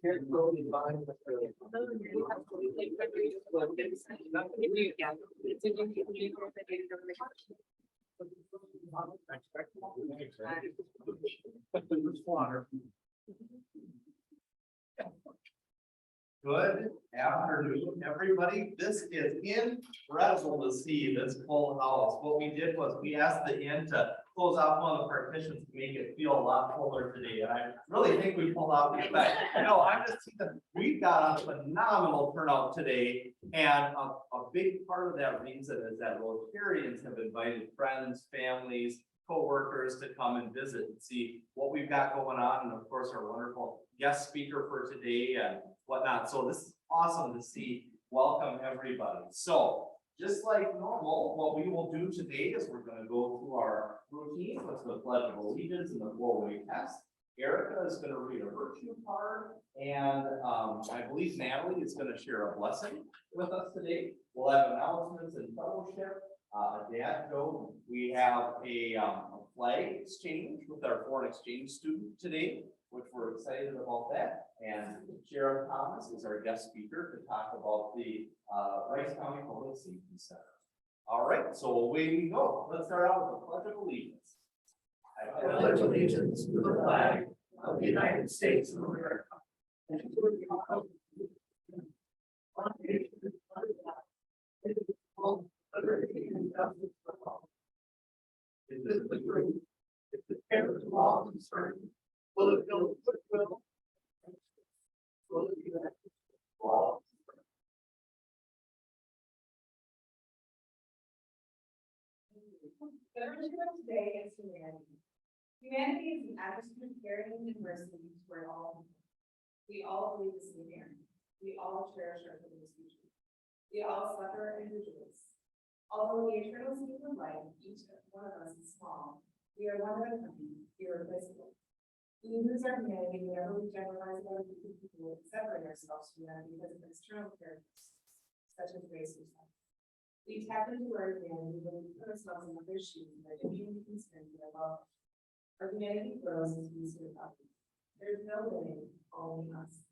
Good afternoon, everybody. This is incredible to see this full house. What we did was we asked the inn to close off one of the partitions to make it feel a lot fuller today. And I really think we pulled off the effect. No, I'm just, we've got a phenomenal turnout today. And a big part of that reason is that Rotarians have invited friends, families, co-workers to come and visit and see what we've got going on. And of course, our wonderful guest speaker for today and whatnot. So this is awesome to see. Welcome everybody. So just like normal, what we will do today is we're going to go through our routine with the Pledge of Allegiance and the 4-way test. Erica is going to read a virtue card, and I believe Natalie is going to share a blessing with us today. We'll have announcements and fellowship. Dad, Joe, we have a flag exchange with our foreign exchange student today, which we're excited about that. And Sheriff Thomas is our guest speaker to talk about the Rice County Public Safety Center. All right, so away we go. Let's start out with the Pledge of Allegiance. I pledge allegiance to the flag of the United States of America and to the republic one nation under God, indivisible, liberty and justice for all. Is this the truth? If the parents of all concerned will it build goodwill? Will it be that for all? The mission of today is humanity. Humanity is an attitude of caring and mercy toward all people. We all believe the same air. We all cherish our family's future. We all suffer and rejoice. Although the eternal scheme of life, each one of us is small, we are one of a kind, irreplaceable. We lose our humanity whenever we generalize about people and separate ourselves from them because of external characteristics, such as race or sex. We tap into our humanity when we put ourselves in other shoes by being concerned with our love. Our humanity grows as we serve others. There is no winning, only us.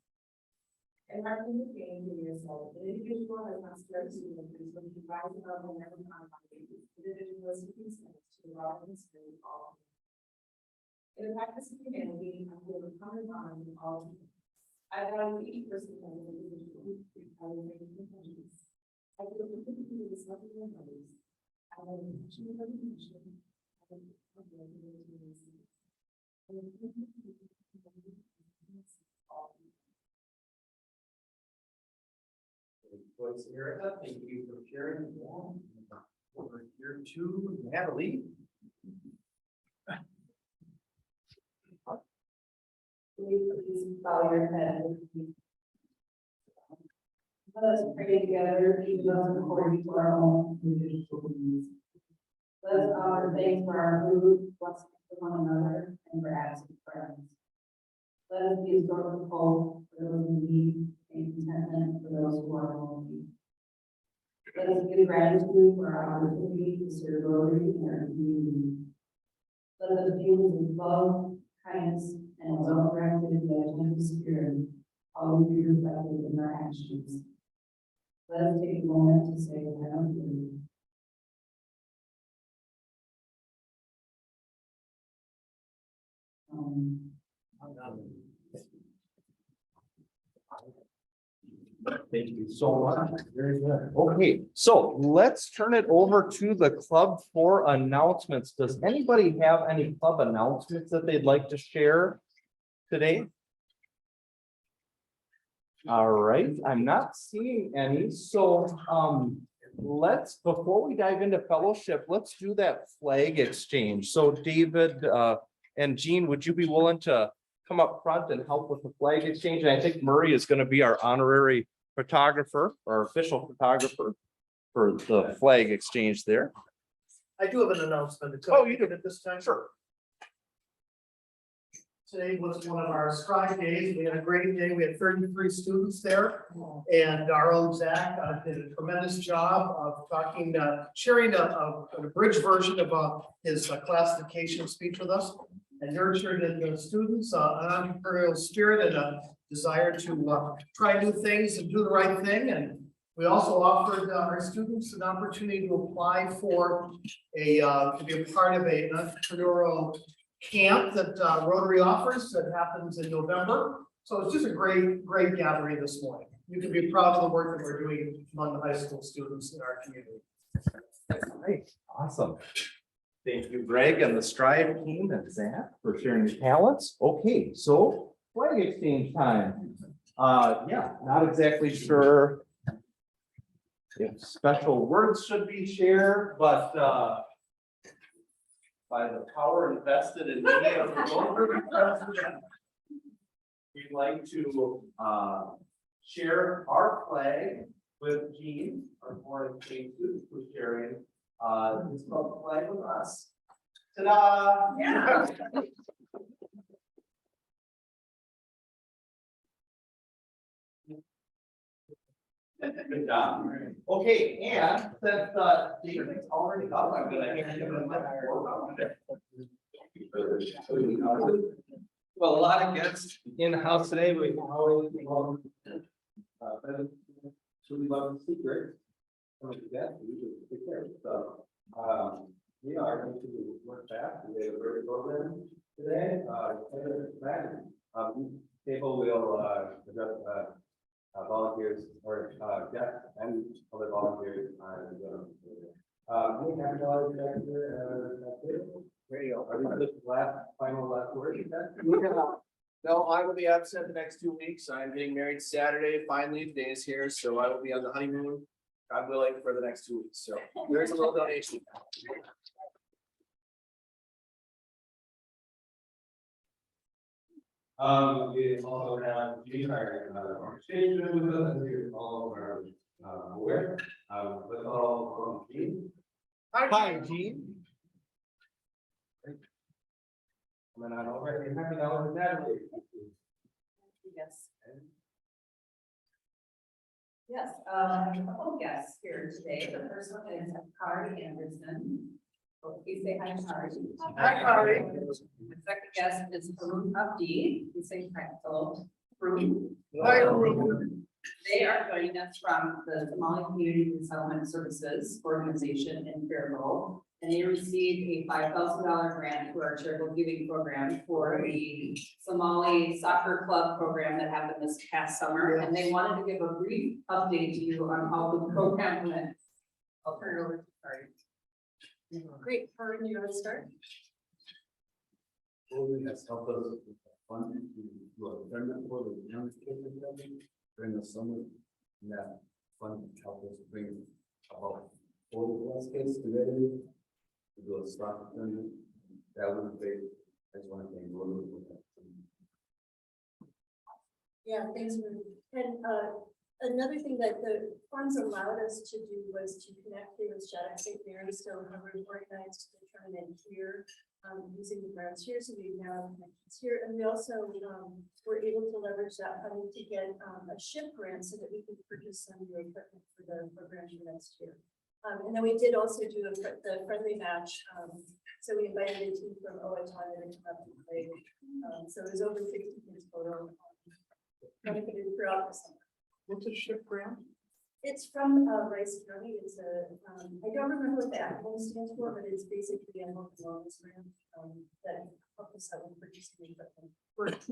In Martin Luther King Jr. said, an individual has not strength to live when he rises above and never compromises. Individualistic instincts to love and serve all. In the practice of humanity, I feel a common bond with all people. I value each person as an individual, I will make intentions. I feel completely with something in others. I have a passion for the mission. I have a regulation. Voice Erica, thank you for sharing. Over here to Natalie. Please bow your head. Let us pray together, each of us according to our own individual needs. Let us offer thanks for our food, blessings for one another, and for absent friends. Let us be a source of hope for those in need and contentment for those who are lonely. Let us give gratitude for our opportunity to serve Rotary in our community. Let us feel with love, kindness, and well-directed and spirit always be reflected in our actions. Let us take a moment to say, I don't believe. Thank you so much. Very good. Okay, so let's turn it over to the club for announcements. Does anybody have any club announcements that they'd like to share today? All right, I'm not seeing any. So let's, before we dive into fellowship, let's do that flag exchange. So David and Jean, would you be willing to come up front and help with the flag exchange? And I think Murray is going to be our honorary photographer or official photographer for the flag exchange there. I do have an announcement. Oh, you do at this time? Sure. Today was one of our strike days. We had a great day. We had 33 students there. And our own Zach did a tremendous job of talking, sharing a abridged version of his classification speech with us and nurtured in the students an entrepreneurial spirit and a desire to try new things and do the right thing. And we also offered our students an opportunity to apply for to be a part of an entrepreneurial camp that Rotary offers that happens in November. So it's just a great gathering this morning. You can be proud of the work that we're doing among the high school students in our community. Great, awesome. Thank you, Greg, and the Strive team and Zach for sharing your talents. Okay, so flag exchange time. Yeah, not exactly sure if special words should be shared, but by the power invested in many of the Rotary presidents, we'd like to share our flag with Jean, our foreign exchange student, who's sharing this flag with us. Ta-da! Yeah. Good job. Okay, and since David's already up, I'm gonna hand him a microphone. Well, a lot of guests in the house today, we always truly love the secret. Some of the best, we usually take care of it. So, we are going to work fast. We have a great program today. Table will address volunteers or guests and other volunteers. Any $100 back here? Radio. Are these the final word? No, I will be absent the next 2 weeks. I'm getting married Saturday. Finally, today is here, so I will be on the honeymoon, God willing, for the next 2 weeks. So there's a little donation. We also have Gene, our exchange with us, and you're all are aware. With all from Gene. Hi, Jean. Coming on over, and happy hour, Natalie. Yes. Yes, a couple of guests here today. The first one is Kari Anderson. So please say hi, Kari. Hi, Kari. The second guest is Farooq Abdi. Please say hi, hello. Farooq. Hi, Farooq. They are joining us from the Somali Community Resettlement Services Organization in Faribault. And they received a $5,000 grant through our charitable giving program for the Somali soccer club program that happened this past summer. And they wanted to give a brief update to you on how the program went. I'll turn it over to Kari. Great, Kari, you want to start? Holy has helped us with the funding to do a tournament for the young kids during the summer. And that fund helped us bring about 40 plus kids together to do a soccer tournament. That was great. I just want to thank Rotary for that. Yeah, thanks, Ruth. And another thing that the funds allowed us to do was to connect here with Shattuck St. Mary's. So we organized the tournament here using the grants here. So we now have connections here. And we also were able to leverage that funding to get a ship grant so that we could purchase some new equipment for the program for next year. And then we did also do the friendly match. So we invited a team from Owatonna to come up and play. So it was over 60 kids total. Benefited throughout the summer. What's a ship grant? It's from Rice County. It's a, I don't remember what the acronym stands for, but it's basically a local wellness grant that helps us out with purchasing equipment.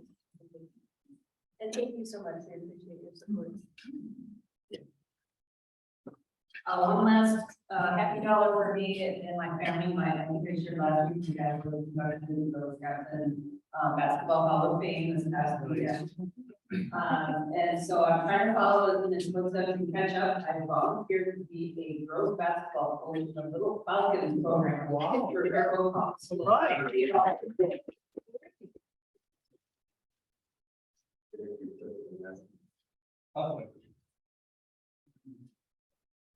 And thank you so much. I appreciate your support. One last happy dollar for me and my family. My picture last week, you guys were promoted to the Wisconsin Basketball Hall of Fame this past weekend. And so I'm trying to follow in this footsteps and catch up. I volunteered to be a girls basketball coach in a little Falcons program. Wow. For Faribault Hawks. Right.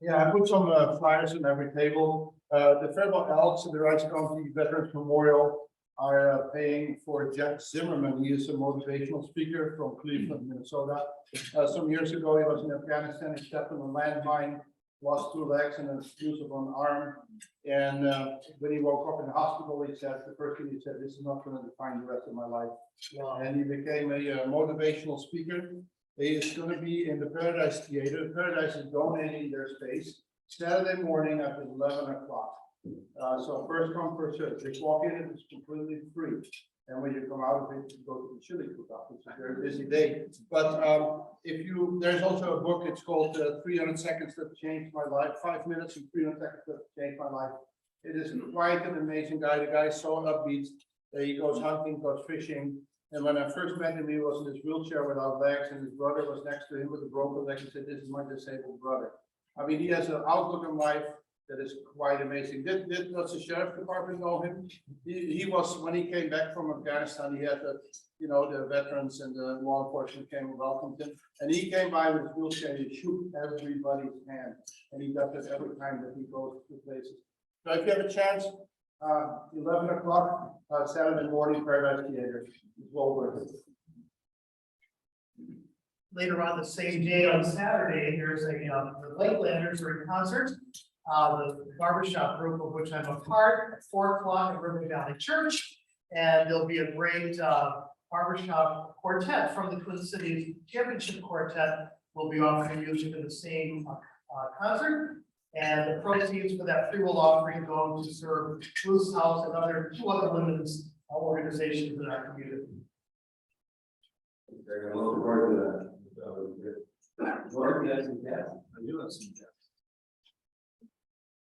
Yeah, I put some flyers on every table. The Faribault Elks and the Rice County Veterans Memorial are paying for Jack Zimmerman. He is a motivational speaker from Cleveland, Minnesota. Some years ago, he was in Afghanistan. He stepped on a landmine lost 2 legs and a use of one arm. And when he woke up in the hospital, he said, the first thing he said, this is not going to define the rest of my life. And he became a motivational speaker. He is going to be in the Paradise Theater. Paradise is donating their space Saturday morning at 11 o'clock. So first come, first served. They walk in, it's completely free. And when you come out of it, you go to the chili cook-off. It's a very busy day. But there's also a book, it's called 300 Seconds That Changed My Life, 5 minutes and 300 seconds that changed my life. It is quite an amazing guy. The guy is so upbeat. He goes hunting, goes fishing. And when I first met him, he was in his wheelchair without legs, and his brother was next to him with a broken leg. He said, "This is my disabled brother." I mean, he has an outlook on life that is quite amazing. Does the sheriff department know him? He was, when he came back from Afghanistan, he had the veterans and the law enforcement came and welcomed him. And he came by with his wheelchair, he shook everybody's hand. And he does it every time that he goes to places. So if you have a chance, 11 o'clock, Saturday morning, Paradise Theater. It's well worth it. Later on the same day on Saturday, there's the Lakelanders are in concert. The barbershop group of which I'm a part, at 4 o'clock at River Valley Church. And there'll be a great barbershop quartet from the Twin Cities Championship Quartet. Will be offering music in the same concert. And the proceeds for that free will offering go to serve Bruce House and two other women's organizations in our community. Very good. Looking forward to that. Lord, yes, yes. I do have some guests.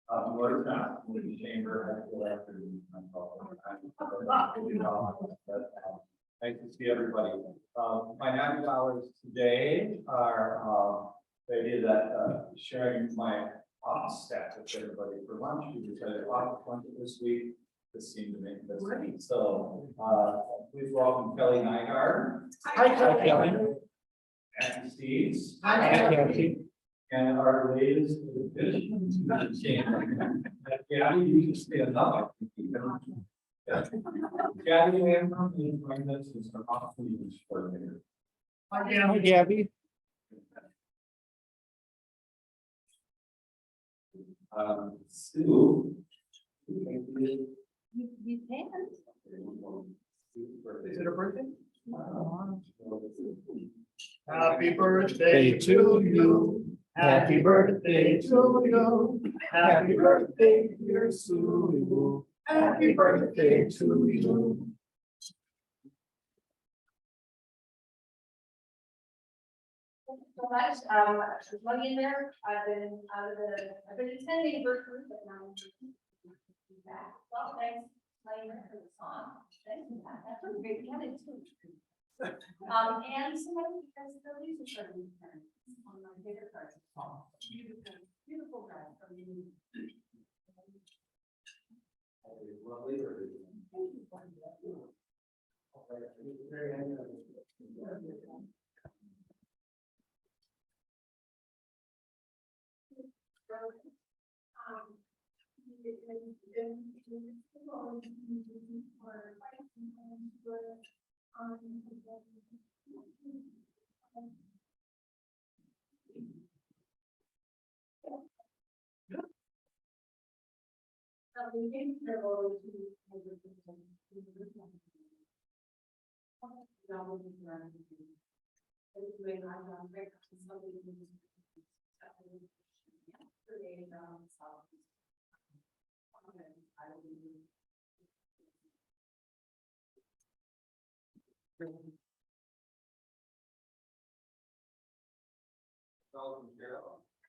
Lord, not in the chamber. I feel after nice to see everybody. My $90 today are the idea that sharing my office staff with everybody for lunch. We decided office lunch this week. This seemed to make this great. So please welcome Kelly Nygaard. Hi, Kelly. Nancy Steves. Hi, Nancy. And our latest addition. Gabby, you can stand up. Gabby Lamb is joining us as our operations coordinator. Hi, Gabby. Sue. You can. Is it her birthday? Happy birthday to you. Happy birthday to you. Happy birthday, dear Sue. Happy birthday to you. So much, there's money in there, I've been attending virtually, but now I'm back. Well, thanks, playing for the song, thanks for that, that's really great, you had it too. And somebody, because the leaves are starting to turn on my favorite parts of the song, beautiful, beautiful guy from you.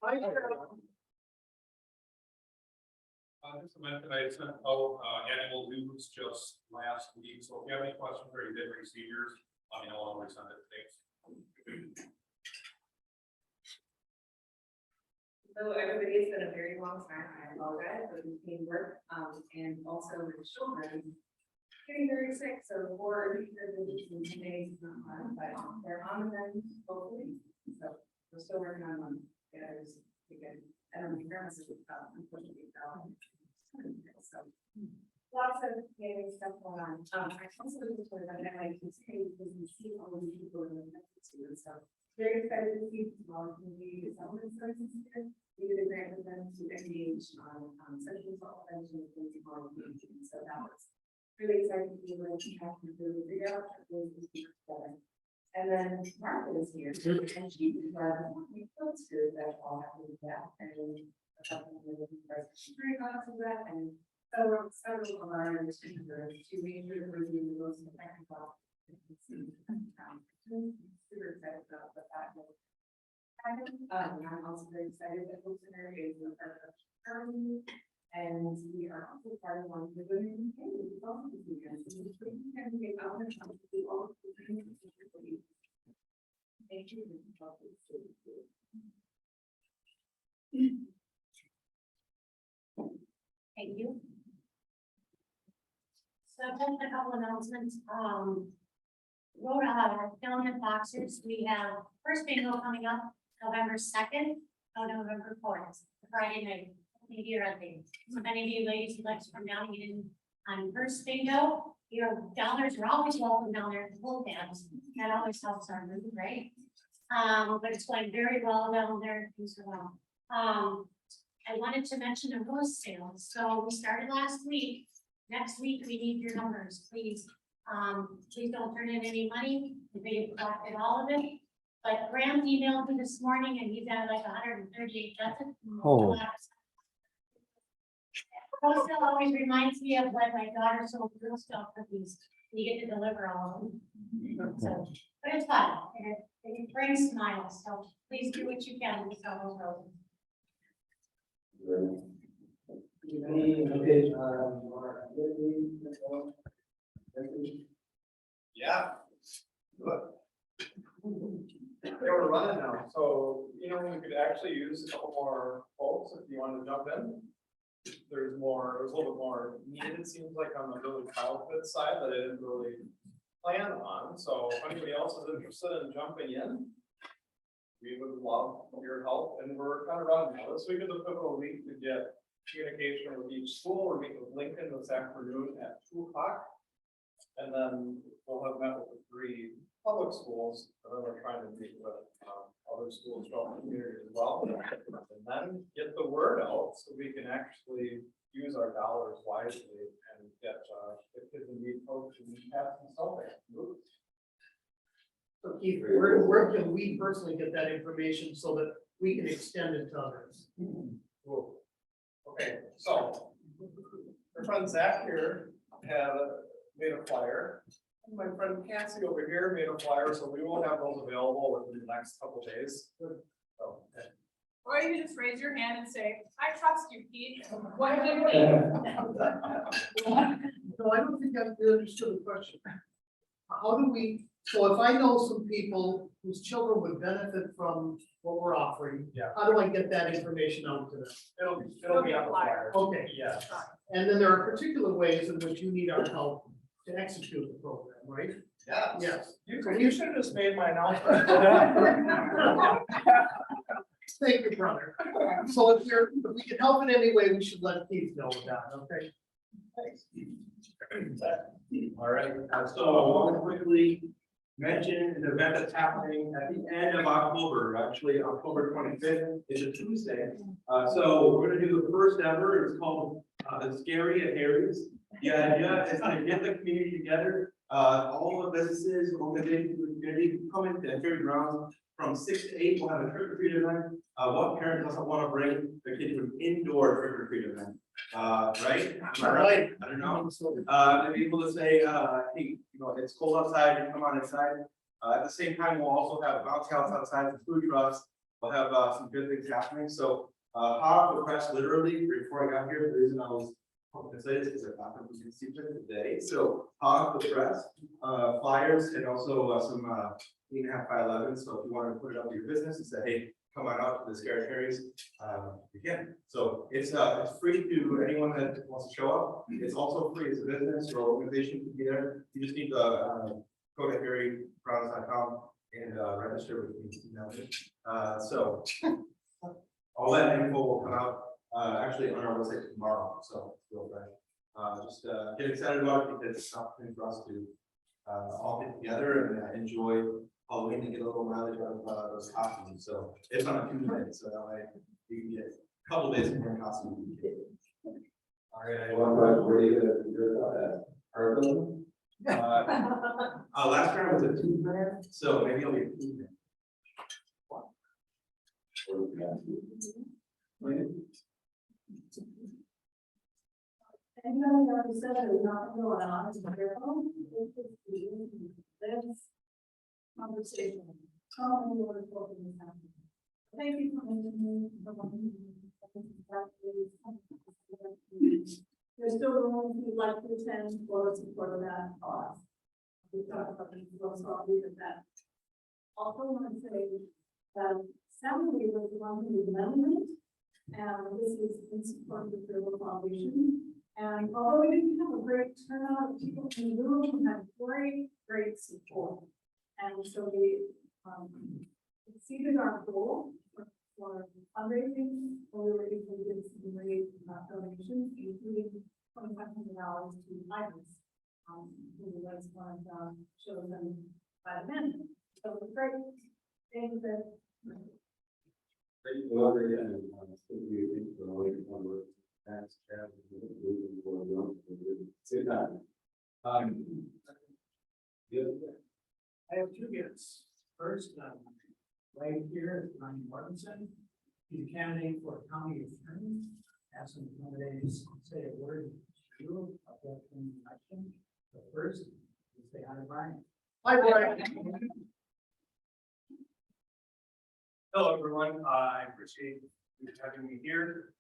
Hi, Carol. Just a minute, I sent out annual news just last week, so if you have any questions or you did receive yours, let me know, I'll resend it, thanks. So everybody, it's been a very long time, I apologize for the teamwork, and also with children getting very sick, so for visits in 2 days, is not fun, but they're on the mend, hopefully, so we're still working on them. Yeah, it was good. I don't know, grandma's unfortunately fell. So lots of getting stuff going on. I also looked at that, and I can say, because you see all the people in the and stuff. Very excited to see small community development services here. We did a grant with them to engage on sexual assault prevention and things involved in community. So that was really exciting to be able to have to really figure out how to do this together. And then Martha is here, and she was we folks here that all have to do that, and a couple of them are very glad to that, and several of our speakers to make sure that we're doing the most technical. Super excited about what that will. I'm also very excited that Hope Center is a part of Charlie, and we are also part of one of the women in Canada. Thank you. Thank you. So I've got a couple announcements, wrote down in boxers, we have first bingo coming up November 2nd, or November 4th, Friday night, here I think. So if any of you ladies would like to come down and get in on first bingo, your dollars are always welcome down there at the full dance, that always helps our mood, right? But it's going very well down there, things are well. I wanted to mention a rose sale, so we started last week. Next week, we need your numbers, please. Please don't turn in any money, they've collected all of it. But Graham emailed me this morning and he's at like 138 dozen. Oh. Rose sale always reminds me of when my daughter sold Girl Scout cookies. You get to deliver all of them. So, but it's fun, and it brings smiles, so please do what you can to sell those roses. Yeah. Good. Yeah, we're running now, so, we could actually use a couple more folks if you want to jump in. There's a little bit more needed, it seems like, on the village childhood side that I didn't really plan on, so if anybody else is interested in jumping in, we would love your help, and we're kind of running now. This week is a pivotal week to get communication with each school. We're meeting with Lincoln this afternoon at 2 o'clock. And then we'll have met with the 3 public schools, and then we're trying to meet with other schools throughout the community as well. And then get the word out so we can actually use our dollars wisely and get the kids in need folks and have some something. So Keith, where can we personally get that information so that we can extend it to others? Cool. Okay, so our friend Zach here had made a flyer. And my friend Cassie over here made a flyer, so we will have those available within the next couple days. So, okay. Or you can just raise your hand and say, I trust you, Pete. What do you need? No, I don't think I really understood the question. How do we, so if I know some people whose children would benefit from what we're offering, Yeah. how do I get that information out to them? It'll be on the flyer. Okay, Yeah. and then there are particular ways in which you need our help to execute the program, right? Yeah. Yes. You should have just made my announcement. Thank you, brother. So if we can help in any way, we should let Keith know that, okay? Thanks. All right, so I want to quickly mention an event that's happening at the end of October, actually October 25th is a Tuesday. So we're gonna do the first ever, it's called the Scary at Harry's. The idea is to get the community together, all the businesses, organizations, the community come into Harry Grounds from 6 to 8, we'll have a trick or treat event. What parent doesn't want to bring their kid to an indoor trick or treat event? Right? Am I right? I don't know. To be able to say, hey, it's cold outside, you come on inside. At the same time, we'll also have bounce house outside, the food trucks. We'll have some good things happening. So, hot off the press, literally, before I got here, the reason I was excited is I thought we could see it today. So, hot off the press, flyers, and also some 8.5 by 11. So, if you want to put it up to your business and say, hey, come on out to the Scary Harry's, you can. So it's free to anyone that wants to show up. It's also free as a business or organization to be there. You just need to go to harrybrowns.com and register with me. So all that info will come out actually on our website tomorrow. So feel free. Get excited about it because it's an opportunity for us to all get together and enjoy Halloween and get a little mileage out of those costumes. So it's on a Tuesday, so that way you can get a couple days more costumes. All right. One question, where you gonna do about that? Urban? Last round was a 2-man, so maybe I'll be a 2-man. Anybody that said it is not going on, is careful. This conversation. Thank you for mentioning. There's still room if you'd like to attend or support of that cause. We talked about this, so I'll leave it at that. Also want to say, Sally was the one who amended, and this is in support of the Fairwell Foundation. And although we didn't have a great turnout of people in the room, we had great support. And so we exceeded our goal for fundraising, and we were able to give some great donations, including $2,500 to items. Who was one of the chosen by the men. So it was great. Thank you. I have two gifts. First, right here is Ronnie Mortensen. He's a candidate for county attorney. Ask him to say a word to you about the election. But first, say hi to Brian. Hi, Brian. Hello, everyone. I appreciate you having me here.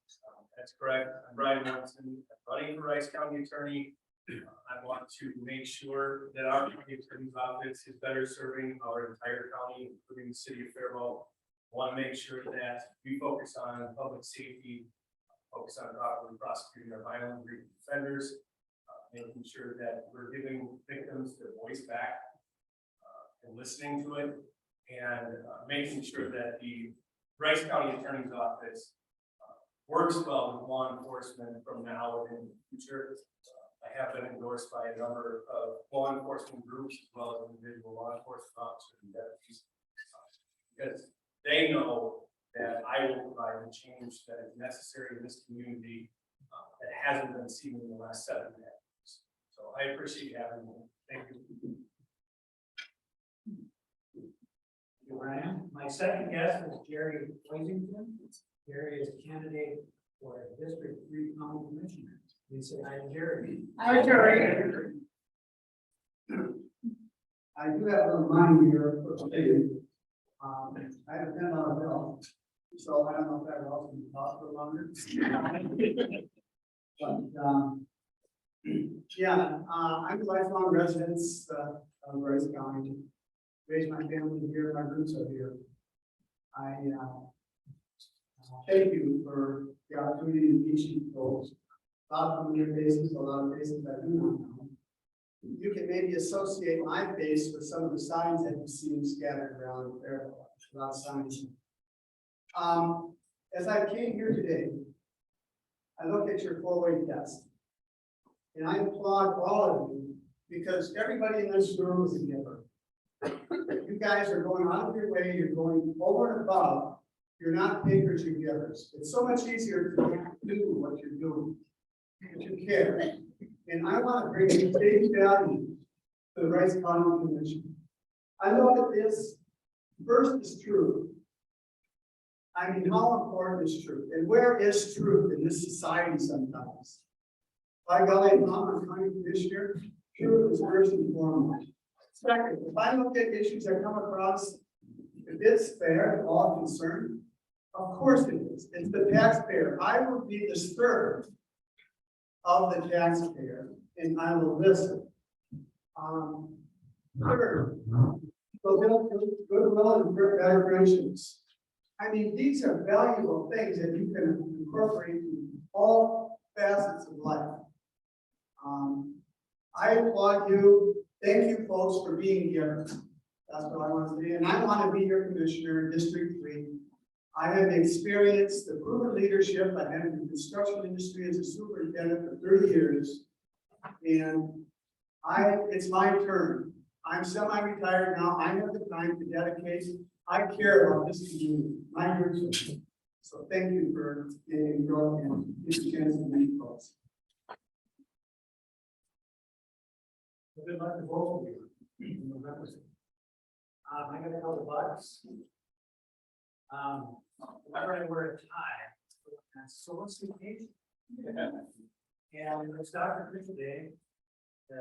That's correct. I'm Brian Monson, running for Rice County Attorney. I want to make sure that our county attorney's office is better serving our entire county, including the city of Fairwell. I want to make sure that we focus on public safety, focus on properly prosecuting our violent offenders, making sure that we're giving victims their voice back and listening to it, and making sure that the Rice County Attorney's Office works well with law enforcement from now and in the future. I have been endorsed by a number of law enforcement groups as well as individual law enforcement officers and deputies, because they know that I will provide the change that is necessary in this community that hasn't been seen in the last 7 years. So I appreciate you having me. Thank you. Brian. My second guest is Jerry Washington. Jerry is a candidate for District 3 County Commissioner. Please say hi to Jerry. Hi, Jerry. I do have a reminder here for today. I have $10 bill, so I don't know if that will also be possible longer. But, yeah, I'm a lifelong resident of Rice County. Raised my family here, my roots are here. I thank you for the opportunity to teach you folks. A lot of familiar faces, a lot of faces I do not know. You can maybe associate my face with some of the signs that you see scattered around there. A lot of signs. As I came here today, I look at your 4-way test. And I applaud all of you because everybody in this room is a giver. You guys are going out of your way, you're going over and above. You're not takers, you're givers. It's so much easier to do what you're doing. You care. And I want to bring the same value to the Rice County Commission. I look at this, first is truth. I mean, how important is truth? And where is truth in this society sometimes? By golly, if I'm a county commissioner, truth is first and foremost. Second, if I look at issues that come across, if it's fair to all concerned, of course it is. It's the taxpayer. I will be the servant of the taxpayer, and I will listen. Third, goodwill and better relations. I mean, these are valuable things that you can incorporate in all facets of life. I applaud you. Thank you, folks, for being here. That's what I want to be, and I want to be your commissioner in District 3. I have experienced the proven leadership. I've been in the construction industry as a superintendent for 30 years. And it's my turn. I'm semi-retired now. I have the time to dedicate. I care about this community, my group. So thank you for being growing and this chance to meet folks. Good luck to both of you. in November. I gotta tell the bucks. Whenever I wear a tie, that's so much vacation. And it's Dr. Chris today,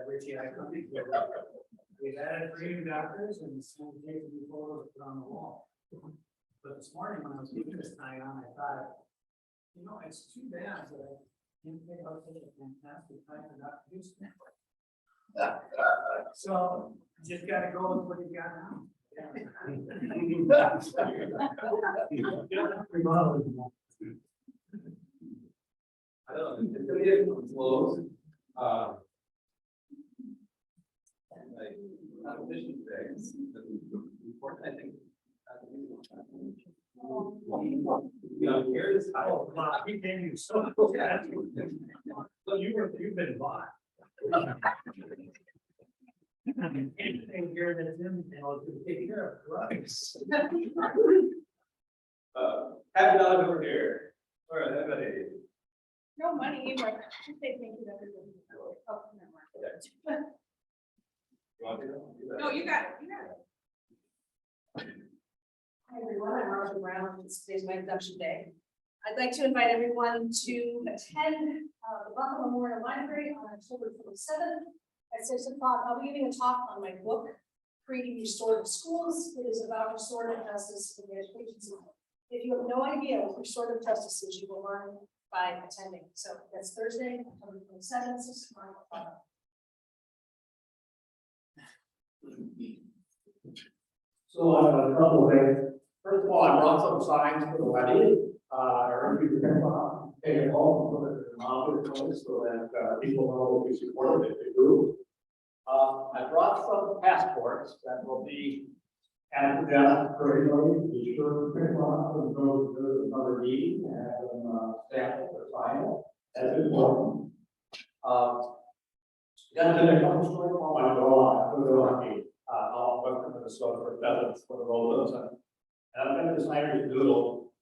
Richie, I come together. We've added 3 new doctors and some taken new photos put on the wall. But this morning when I was keeping this tie on, I thought, you know, it's too bad that I didn't think I was such a fantastic tie for Dr. Houston. So just gotta go with what you got now. I don't know, it's gonna get close. Like, competition things, important, I think. You know, here's how. He gave you so. So you've been bought. Anything here that's in, you know, to take care of, right? Have a dog over here. All right, everybody. No money, but I say thank you to everybody. Oh, never mind. You want to do that? No, you got it, you got it. Hi everyone, I'm Martha Brown, it's today's my induction day. I'd like to invite everyone to attend the Buckle Memorial Library on October 27th at 6 o'clock. I'll be giving a talk on my book, Creating Restorative Schools. It is about restorative justice in the education system. If you have no idea what restorative justice is, you will learn by attending. So that's Thursday, October 27th, 6 o'clock. So I have a couple of things. First of all, I brought some signs for the wedding. I urge you to take it home, put it in the mountain place so that people know we support it if they do. I brought some passports that will be at the desk for everybody. Be sure to pick one up and go to the number D and have them stamp it or sign it. That's important. Then a couple stories on my dog. I'm going to I'll welcome to the store for pheasants for the rollers and I'm going to design a doodle.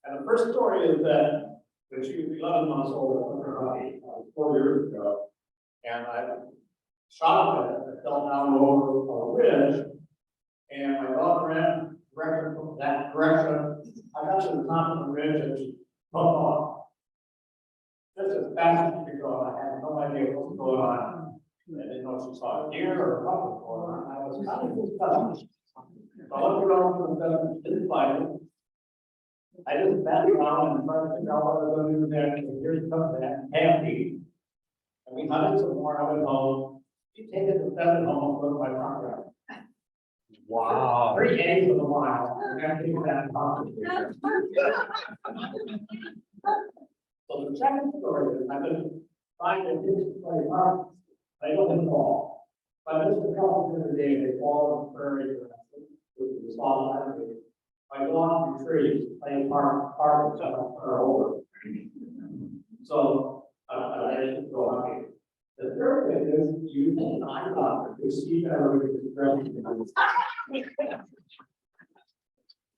And the first story is that when she was 11 months old, her honey, 4 years ago, and I shot it, I fell down over a ridge, and my dog ran directly from that direction. I got to the top of the ridge and she fell off. Just as fast as she could go, I had no idea what was going on. I didn't know if she saw a deer or what was going on. I was kind of disgusted. So I looked around for the feathers, didn't find it. I just sat down and tried to figure out what I was going to do next. And here comes that happy. And we hunted some more. I went home. She taken the feather home and put it in my front yard. Wow. 3 days of the wild. And I think that so the second story is I've been trying to display art. I don't fall. But just a couple of the day, they fall in the prairie, which is a small library. I go on the trees, playing part of or over. So, I just go on here. The third thing is you and I love to see everything is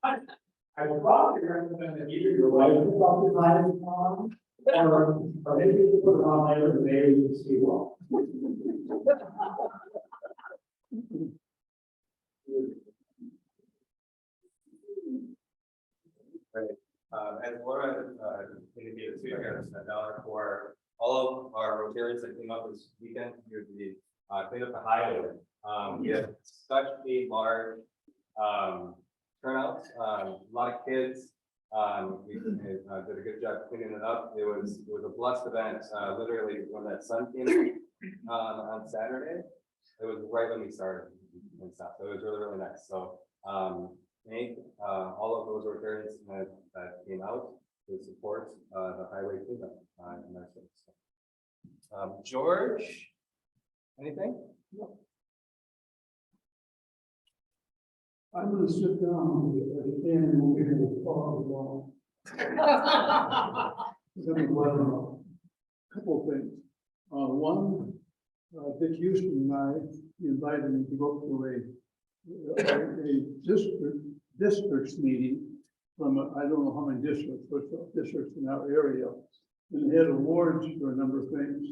I would probably recommend that either your wife is on the line or maybe you put it on later and maybe you can see well. As Laura indicated, we got $1 for all of our Rotarians that came up this weekend here to be clean up the highway. We had such a large turnout, a lot of kids. We did a good job cleaning it up. It was a blessed event. Literally when that sun came on Saturday, it was right when we started and stuff. So it was really nice. So thank all of those Rotarians that came out to support the highway cleanup. George, anything? No. I'm gonna sit down and stand over here and follow along. Couple of things. One, Dick Houston and I invited me to go to a districts meeting from, I don't know how many districts, but districts in our area. And they had awards for a number of things.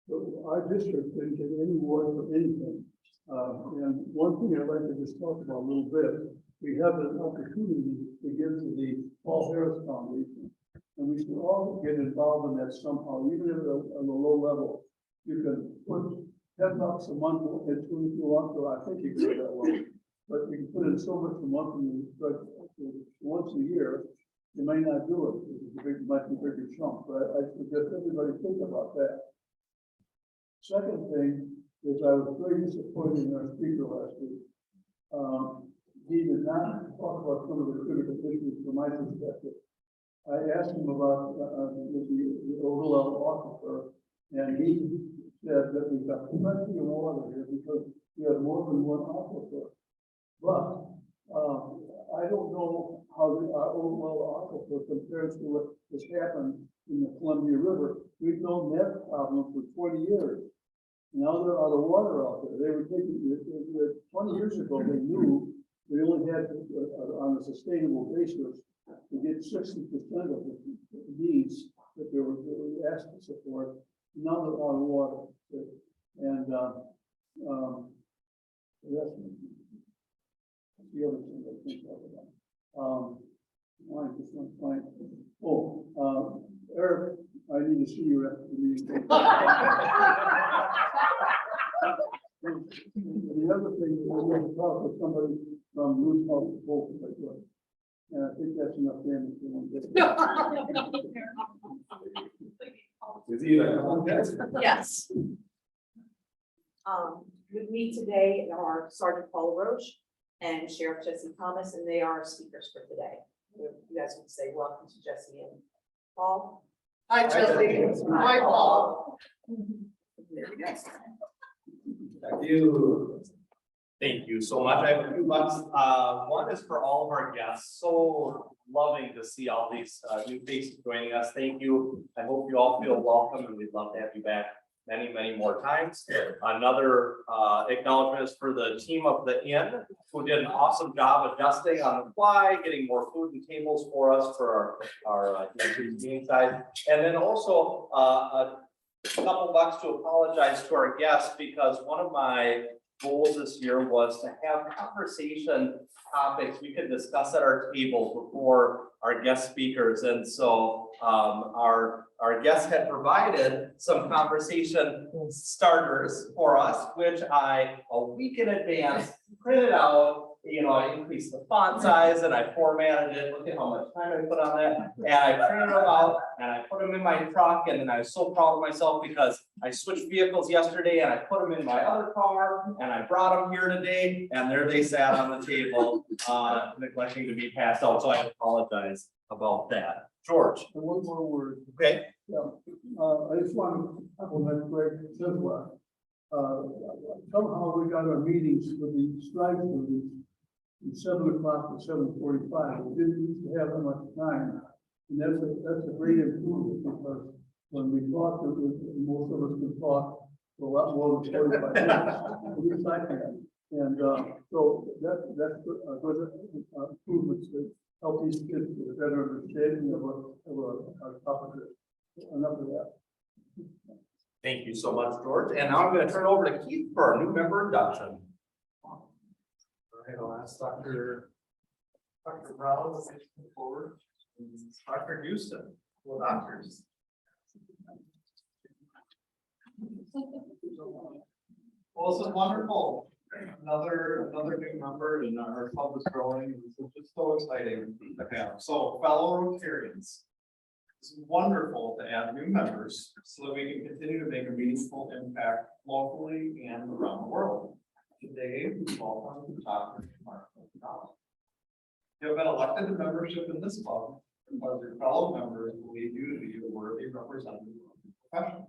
But our district didn't get any award for anything. And one thing I'd like to just talk about a little bit, we have an opportunity to give to the Paul Harris Foundation. And we should all get involved in that somehow, even if at a low level. You can put $10 a month into if you want to, I think you can do that way. But you can put in so much a month, but once a year, you may not do it. It might be a bigger chunk, but I suggest everybody think about that. Second thing is I was very disappointed in our speaker last week. He did not talk about some of the critical issues from my perspective. I asked him about the overall aquifer, and he said that we've got plenty of water here because we have more than one aquifer. But I don't know how the overall aquifer compares to what has happened in the Columbia River. We've known that problem for 20 years. Now they're out of water out there. They were taking, 20 years ago, they knew they only had on a sustainable basis to get 60% of the needs that they were asked to support. Now they're out of water. And that's the other thing I think about. I just want to find, Eric, I need to see you after the meeting. The other thing is I want to talk with somebody from Root House Bolt, if I could. And I think that's enough damage for one day. Is he like? Yes. With me today are Sergeant Paul Roche and Sheriff Jesse Thomas, and they are speakers for today. You guys would say welcome to Jesse and Paul. Hi, Jesse. Hi, Paul. There we go. Thank you. Thank you so much. I have a few bucks. One is for all of our guests. So loving to see all these new faces joining us. Thank you. I hope you all feel welcome, and we'd love to have you back many, many more times. Another acknowledgement is for the team of the Inn, who did an awesome job adjusting on the fly, getting more food and tables for us for our meeting size. And then also a couple bucks to apologize to our guests, because one of my goals this year was to have conversation topics we could discuss at our table before our guest speakers. And so our guests had provided some conversation starters for us, which I, a week in advance, printed out. You know, I increased the font size and I formatted it. Look at how much time I put on that. And I printed them out and I put them in my truck. And then I was so proud of myself because I switched vehicles yesterday and I put them in my other car and I brought them here today. And there they sat on the table, neglecting to be passed out. So I apologize about that. George. And one more word. Okay. Yeah, I just want to compliment Greg Zizla. Somehow we got our meetings with the strike students from 7 o'clock to 7:45. We didn't used to have that much time. And that's a great improvement, because when we talked, most of us could talk for a lot more than 45 minutes. At least I can. And so that's a good improvement to help these kids get a better understanding of our topic. Enough of that. Thank you so much, George. And now I'm going to turn it over to Keith for our new member induction. All right, I'll ask Dr. Brown to come forward. Dr. Houston, well, doctors. Well, this is wonderful. Another new member, and our club is growing. It's just so exciting to have. So, fellow Rotarians, it's wonderful to add new members so that we can continue to make a meaningful impact locally and around the world. Today, we welcome Dr. Mark Collins. You have been elected to membership in this club because your fellow members believe you to be a worthy representative of your profession,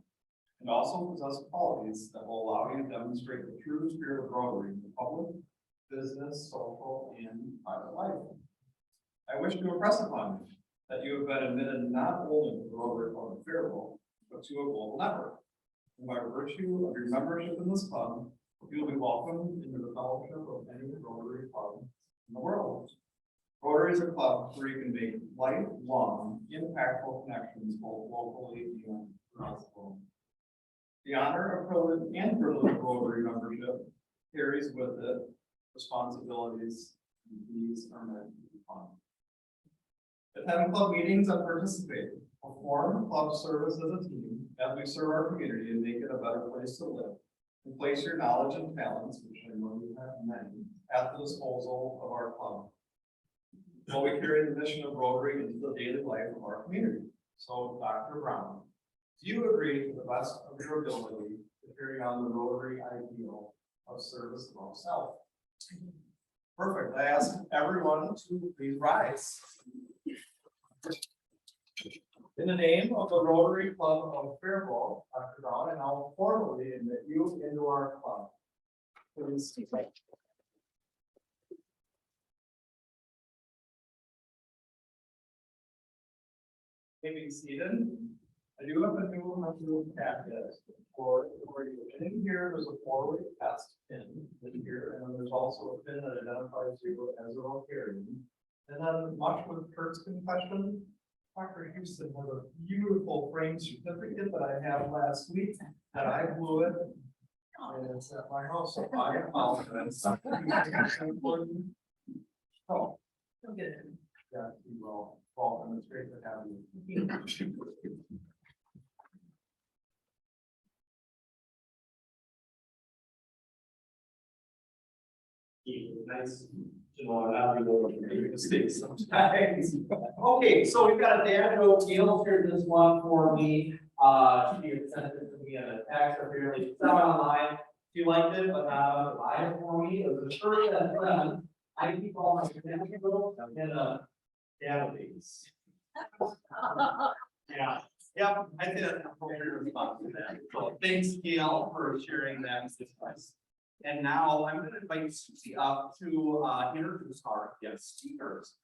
and also possess qualities that will allow you to demonstrate the true spirit of Rotary in the public, business, social, and private life. I wish to impress upon you that you have been admitted not only to the Rotary Club of Fairville, but to a global network. And by virtue of your membership in this club, you will be welcomed into the fellowship of any Rotary club in the world. Rotary is a club where you can make lifelong, impactful connections both locally and across the world. The honor of privilege of Rotary membership carries with it responsibilities, and these are meant to be fun. Attend club meetings and participate. Perform club service as a team as we serve our community and make it a better place to live. And place your knowledge and talents, which I know you have many, at the disposal of our club. While we carry the mission of Rotary into the daily life of our community. So, Dr. Brown, do you agree to the best of your ability to carry on the Rotary ideal of service above self? Perfect. I ask everyone to please rise. In the name of the Rotary Club of Faribault, Dr. Brown, and I'll formally admit you into our club. Please. Maybe seated. I do have a new member packet for you. And in here, there's a four-way test pin in here, and then there's also a pin that identifies you as a Rotarian. And then much with Kurt's confession, Dr. Houston has a beautiful framed certificate that I have last week, that I blew it. And it's at my house, so I apologize. Oh. Don't get it. Yeah, you will. Well, and it's great to have you. Nice to know not to go and make mistakes sometimes. Okay, so we've got a dad joke. Gail shared this one for me. She had sent it to me in a text apparently. It's out online. She liked it, but not to buy it for me. It was the first and seven. I keep all my dad jokes in a database. Yeah, yeah, I did an appropriate response to that. So thanks, Gail, for sharing that with us. And now I'm going to invite Susie up to introduce our guest speakers.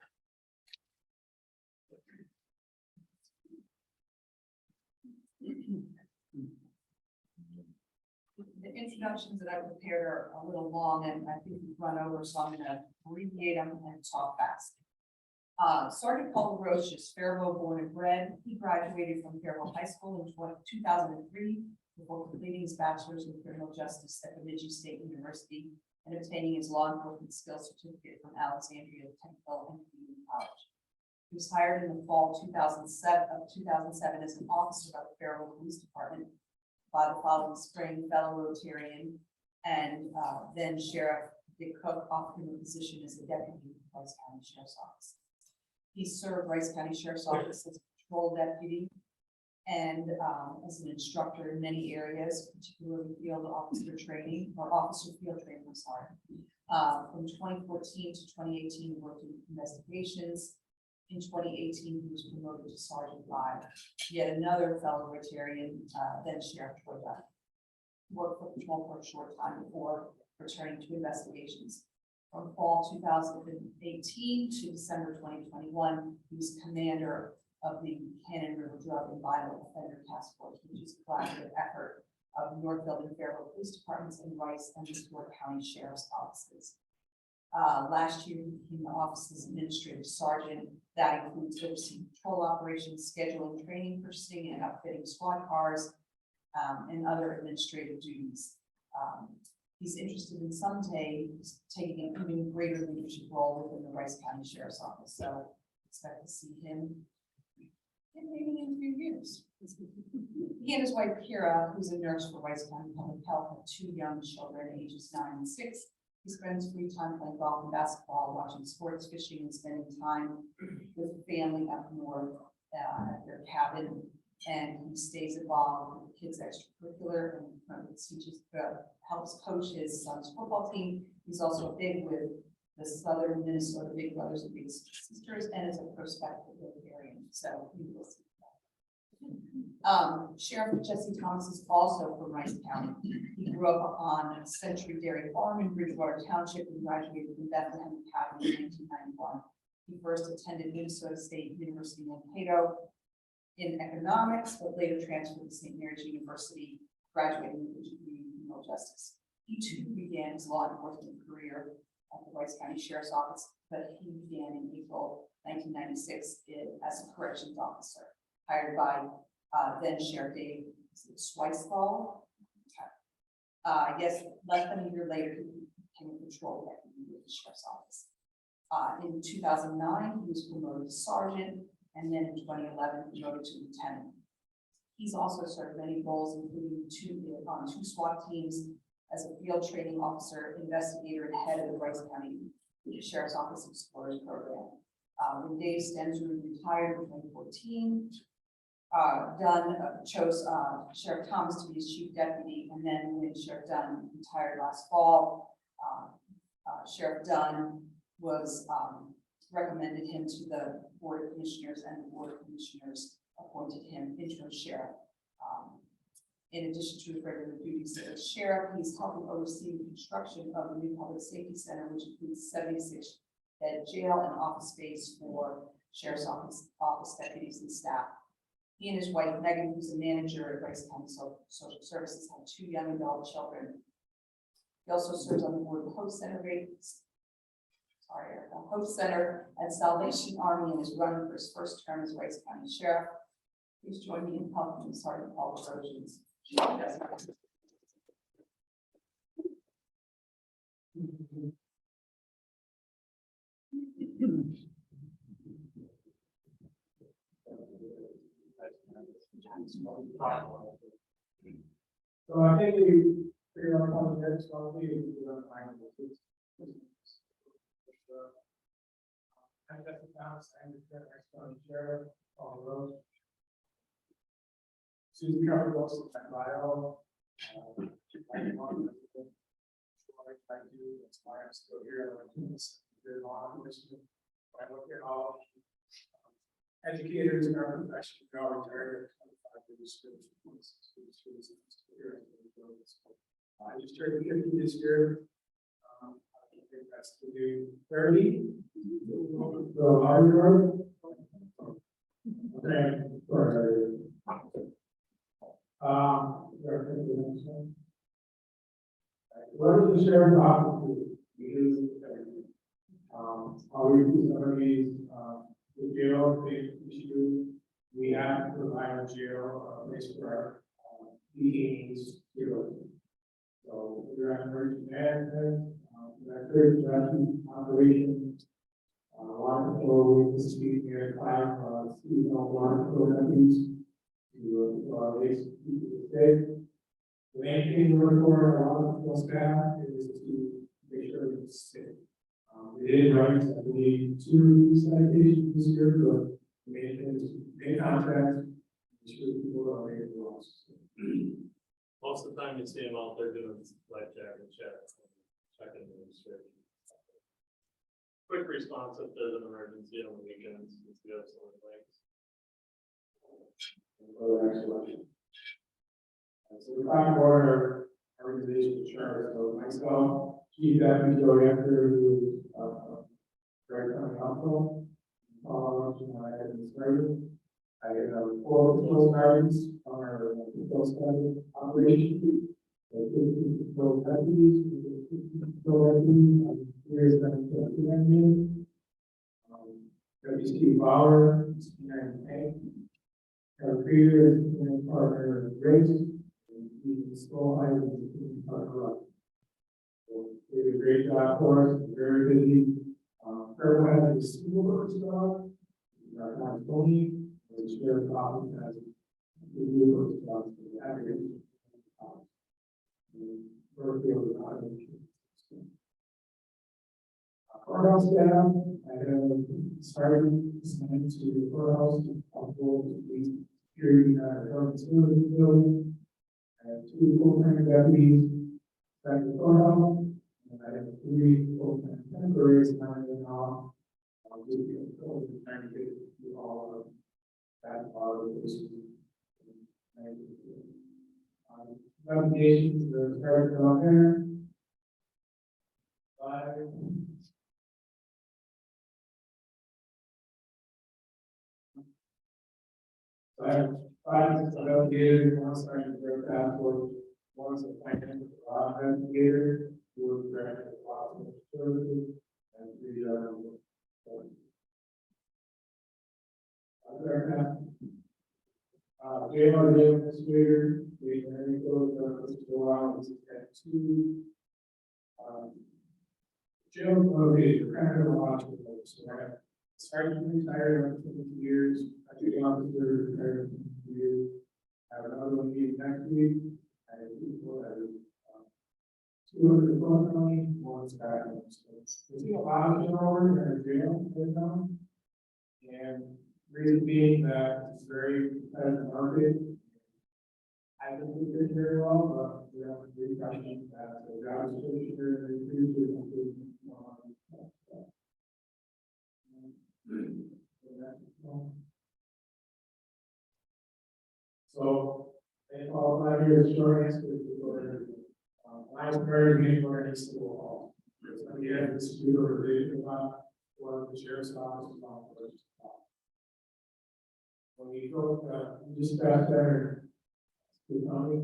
The introductions that I prepared are a little long and I think we've run over, so I'm gonna abbreviate them and talk fast. Sergeant Paul LaRoche is Faribault born and bred. He graduated from Faribault High School in 2003 before completing his bachelor's in criminal justice at Bemidji State University and obtaining his law enforcement skills certificate from Alexandria Technical and Community College. He was hired in the fall 2007 as an officer by the Faribault Police Department. By the following spring, fellow Rotarian and then Sheriff Dick Cook offered him a position as a deputy in Rice County Sheriff's Office. He served Rice County Sheriff's Office as a patrol deputy and as an instructor in many areas, particularly field officer training or officer field training, I'm sorry. From 2014 to 2018, he worked in investigations. In 2018, he was promoted to Sergeant 5. Yet another fellow Rotarian, then Sheriff Troy Dunn, worked for patrol for a short time before returning to investigations. From fall 2018 to December 2021, he was commander of the Cannon River Drug and Violent Offender Task Force, which is a collaborative effort of Northfield and Faribault Police Departments and Rice and Stewart County Sheriff's Offices. Last year, he became the office's administrative sergeant. That includes overseeing patrol operations, scheduling, training, purchasing, and upfitting squad cars, and other administrative duties. He's interested in someday taking an even greater leadership role within the Rice County Sheriff's Office. So expect to see him maybe in a few years. He and his wife Kira, who's a nurse for Rice County Public Health, have 2 young children, ages 9 and 6. He spends free time playing golf and basketball, watching sports, fishing, and spending time with family up north at their cabin. And he stays involved with kids' extracurricular and teaches, helps coach his son's football team. He's also big with the Southern Minnesota Big Brothers and Big Sisters, and is a prospective Rotarian. So you will see that. Sheriff Jesse Thomas is also from Rice County. He grew up on Century Dairy Farm in Bridgewater Township and graduated from Bethlehem Academy in 1991. He first attended Minnesota State University in Mankato in economics, but later transferred to St. Mary's University graduating with a degree in criminal justice. He too began his law enforcement career at the Rice County Sheriff's Office, but he began in April 1996 as a corrections officer, hired by then Sheriff Dave Sweisball. I guess less than a year later, he became a patrol deputy with the Sheriff's Office. In 2009, he was promoted to sergeant, and then in 2011, promoted to lieutenant. He's also served many roles, including two SWAT teams as a field training officer, investigator, and head of the Rice County Sheriff's Office Explorers Program. When Dave Stenzer retired in 2014, Dunn chose Sheriff Thomas to be his chief deputy, and then when Sheriff Dunn retired last fall, Sheriff Dunn was recommended him to the Board of Commissioners, and the Board of Commissioners appointed him interim sheriff. In addition to his regular duties as sheriff, he's helping oversee the construction of the new public safety center, which includes 76-bed jail and office space for sheriff's office deputies and staff. He and his wife Megan, who's a manager at Rice County Social Services, have 2 young adult children. He also serves on the board of Hope Center, Hope Center and Salvation Army, and is running for his first term as Rice County Sheriff. Please join me in welcoming Sergeant Paul Trojans. So I think we figured out how to get it, so we I'm Jesse Thomas, I'm the Rice County Sheriff, all roads. Susan covered most of my bio. I do, that's why I'm still here. I look at all educators in our profession, we all retired at 25 years. I just turned 50 this year. I think that's to do 30. So hard. Okay. What does the sheriff's office do? I'll review some of these, the jail issue. We have to provide a jail, a place for our detainees to go. So we're on emergency management, our third operation, water control, this is near 5 seasonal water control deputies to keep it safe. The main thing we're for our water control staff is to make sure it's safe. We did write, I believe, 2 citations this year, but the main thing is make contracts, make sure people are ready to loss. Most of the time you see them out there doing life jacket checks, checking the administration. Quick response if there's an emergency on the weekends, it's good, so So the prime order organization chart, so myself, Chief Deputy Joe After, who Rice County Council, I had this service. I had 4 patrol sergeants on our patrol sergeant operation. 15 patrol deputies, 15 patrol deputies, here's the Deputy Steve Bauer, and our previous partner Grace, and he's still hiring partner up. So they did a great job for us, very busy. Everyone has a single person job. Not Tony, the sheriff's office has a new job for the aggregate. Courthouse staff, I have started assigned to the courthouse, also the security building. I have 2 full-time deputies at the courthouse, and I have 3 full-time temporaries now. I'll do the trying to get through all of that part of the Navigations, the character on there. 5. So I have 5 delegated, 1 starting to break that for One's a financial investigator, who was director of hospital services, and three JR administrator, we already go around, at two. Jail motivated, kind of a lot of folks, so I started to retire in 50 years, I took officer, retired in 50 years. I have another one meeting next week, I have people that are, 200 county, one's back, so we see a lot of turnover in our jail right now. And reason being that it's very competitive market. I think we did very well, but we have to be questioning that the job description here, and so, and all my years short answer is I was very meeting where it school hall. We had this computer division about what the sheriff's office is on first. When we go, just past there, the county,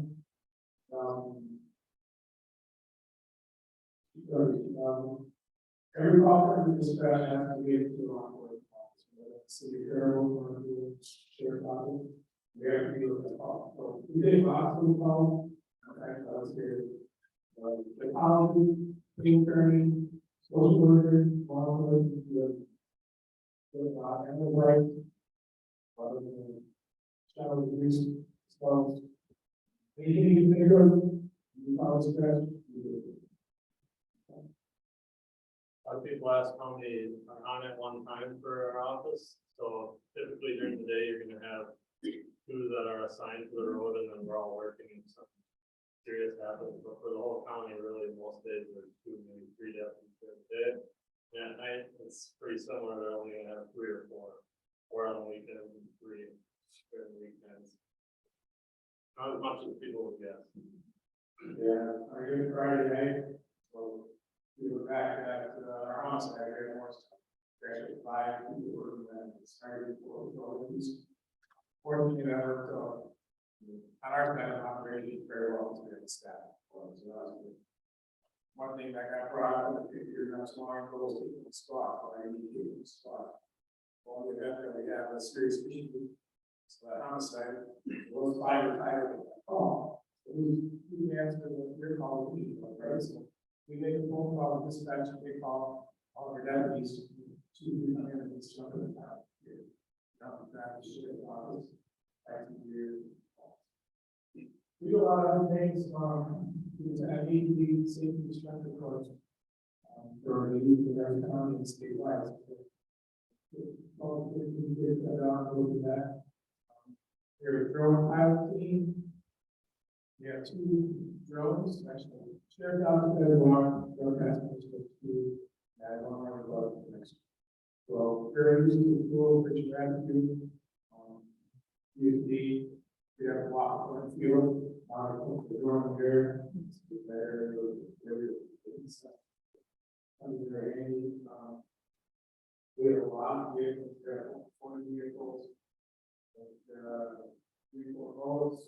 every call from the dispatch has to be able to law enforcement office, whether it's city carol or the sheriff's office. We have to be able to call. So we did lots of calls. In fact, I was here. Psychology, training, social worker, law enforcement, and the right. Child abuse, spouse. Anything you think of, you follow the best. A lot of people ask how many are on at one time for our office, so typically during the day, you're gonna have two that are assigned to the road, and then we're all working and something serious happens, but for the whole county, really, most days, there's 2, maybe 3 deputies during the day. And at night, it's pretty similar, they're only gonna have 3 or 4, or on the weekends, and 3 during the weekends. Not as much as people would guess. Yeah, I good Friday night, so we were back at our house, I heard more stuff. Actually, 5 people were, and it started 4, so it was fortunate that worked out. On our kind of operation very well to the staff. So that was good. One thing that got brought up, I think you're not smart, goes to the spot, but I need to get the spot. Well, we definitely have a serious issue. So that homicide, those 5 retired. Oh, we answer what you're calling me, right? So we make a phone call, dispatch, they call all our deputies to come in and start the town here. Not that shit office, back to you. We do a lot of other things, because I need to be safety instructor course. For the youth of every county and statewide. We did that on over that. We're a drone pilot team. We have 2 drones, actually. Sheriff's office has 1, drone passengers have 2, and 1 more above the next. So very used to the tool, which you have to do. USD, we have a lot of field. The drone here, there, we have a lot of vehicles, there are 40 vehicles. There are 3-4 boats,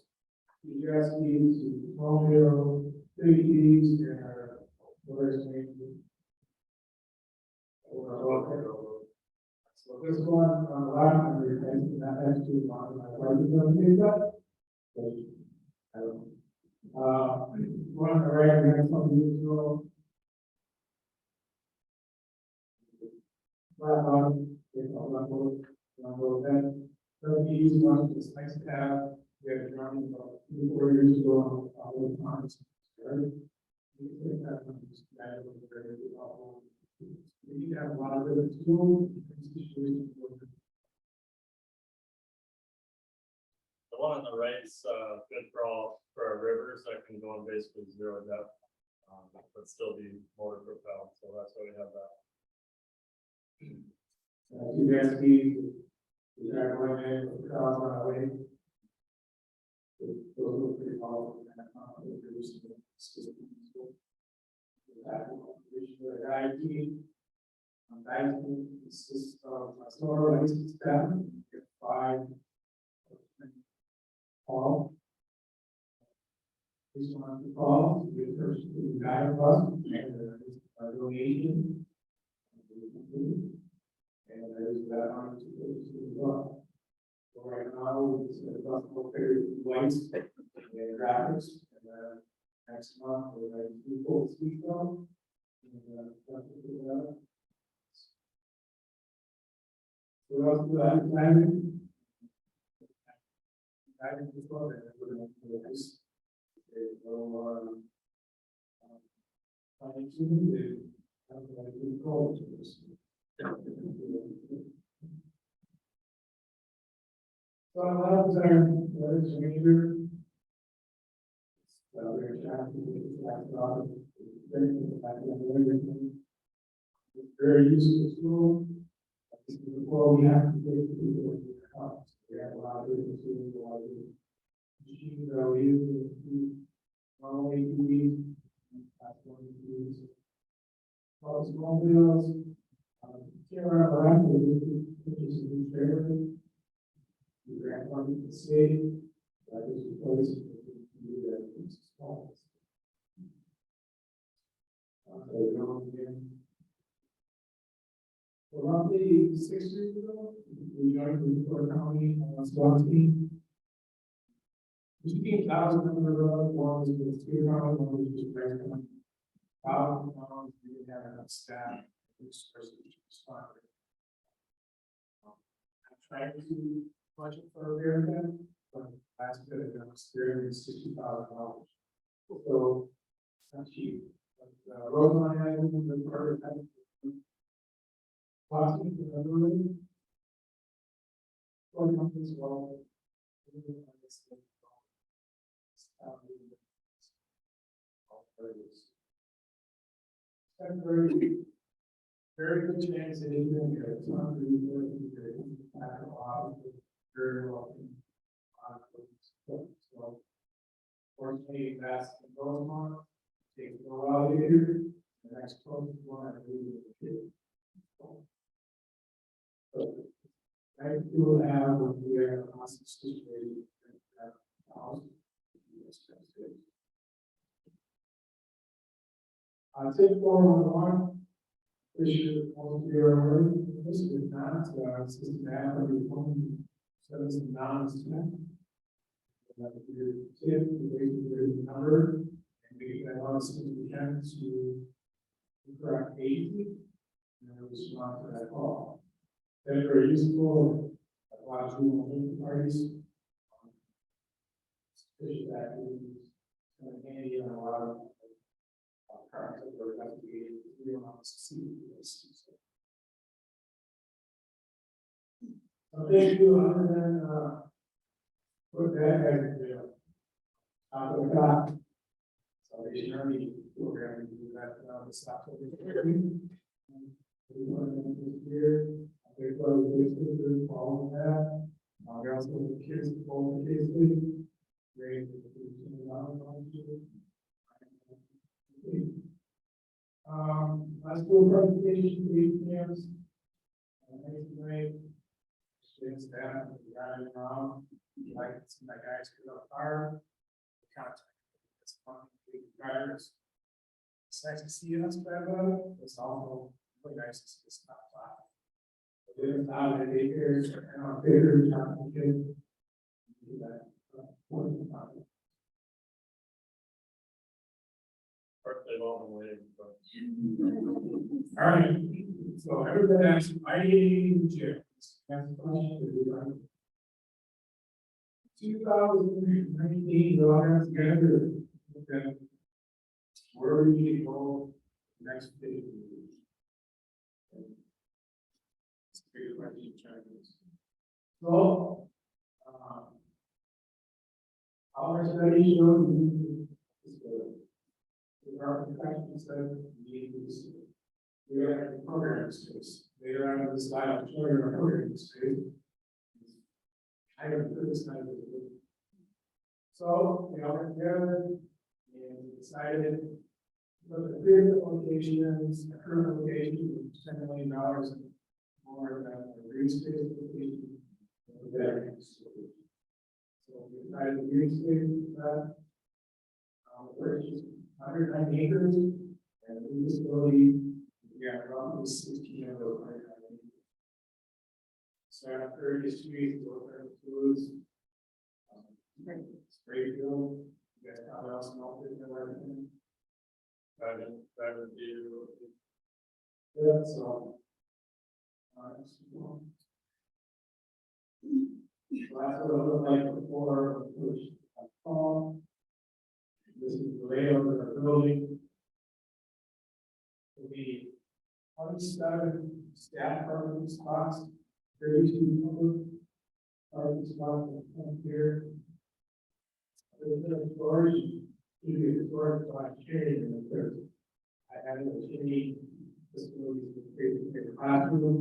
ESPs, mobile, ATVs, and where's the so this one on the left, and we're facing that next to on my right, is going to be that. One on the right, we have some usual. Flat bottom, then, the easy one, it's nice to have. We had a drawing about 3-4 years ago on all the times. Right? We think that one is very helpful. We need to have a lot of different tools. The one on the right is good for our rivers that can go on basically 0 depth, but still be motor propelled. So that's why we have that. USP, we have one in the crowd on our way. Those are pretty powerful. IT, consists of a store license staff, 5 all. Please want to call, the first guy of us, and our donation. And there is that on to the well. So right now, it's a gospel lights and graphics, and next month, we're going to do full speed on. So else do I planning? I think this one, we're going to do this. Planning to do, I'm going to do goals to this. So I was there, what is the major? So we're trying to get that done. It's very useful tool. This is before we have to get to the house. We have a lot of different tools, a lot of different machines that we use. Normally we use. That's one we use. All small bills. Here are our which is a new trailer. The grant money to the state. That is the place to do that. It's small. So roughly 6 years ago, we joined the Florida County SWAT team. There's 15,000 on the road, one was with Spear County, one was with Grant County. We didn't have enough staff, this person was responding. I'm trying to budget for a marathon, but last bit of experience, $60,000. So, it's not cheap. Road line item, the part of possibly delivery. Or companies well. Very good chance that it's been here. It's not really good. Very well. So, fortunately, that's the Rosemont. Take a while here, the next closest one, I believe, is the kid. So, I do have when we are in a constant situation. Tip 411, this year, most of you are aware, this is not, systematically forming service and non-systematic. That your tip, the number. We have all the things we can to the correct agency and respond to that call. That's very useful. A lot of juvenile parties. Especially that is kind of handy on a lot of crimes that were investigated. We don't want to succeed in this. So thank you, other than put that as the top of the top. Salvation Army program, we do that, stop over here. There's a list of all of that. We also have the kids, all the kids, great. Last school presentation, 8 p.m. Tonight, students, staff, riding around, like some of the guys who are fire, contact. It's fun. Drivers. It's nice to see you, that's bad, it's also really nice to see this stuff. There's not a daycare, and our bigger time kid. Do that. They've all been waiting for. All right, so everybody has IAG. That's the question. 2019, the last together. Okay. Where do we go next page? So, our study shows our professional said we are in program space. Later on in the slide, I'll show you our program space. I haven't put this kind of. So we all went together and decided look at big locations, a current location, $10 million more than the green space location. So we decided the green space that First is 109 acres, and the facility, we have roughly 16 of those 109 acres. So after history, water fluids, spray field, you guys have else melted and everything. That would be. Yeah, so. So that's what it looked like before, which this is the layout of our building. Will be 27 staff parking spots, 32 public parking spots here. There's no storage, either storage by shade, and there's, I have a chimney, facilities with a classroom,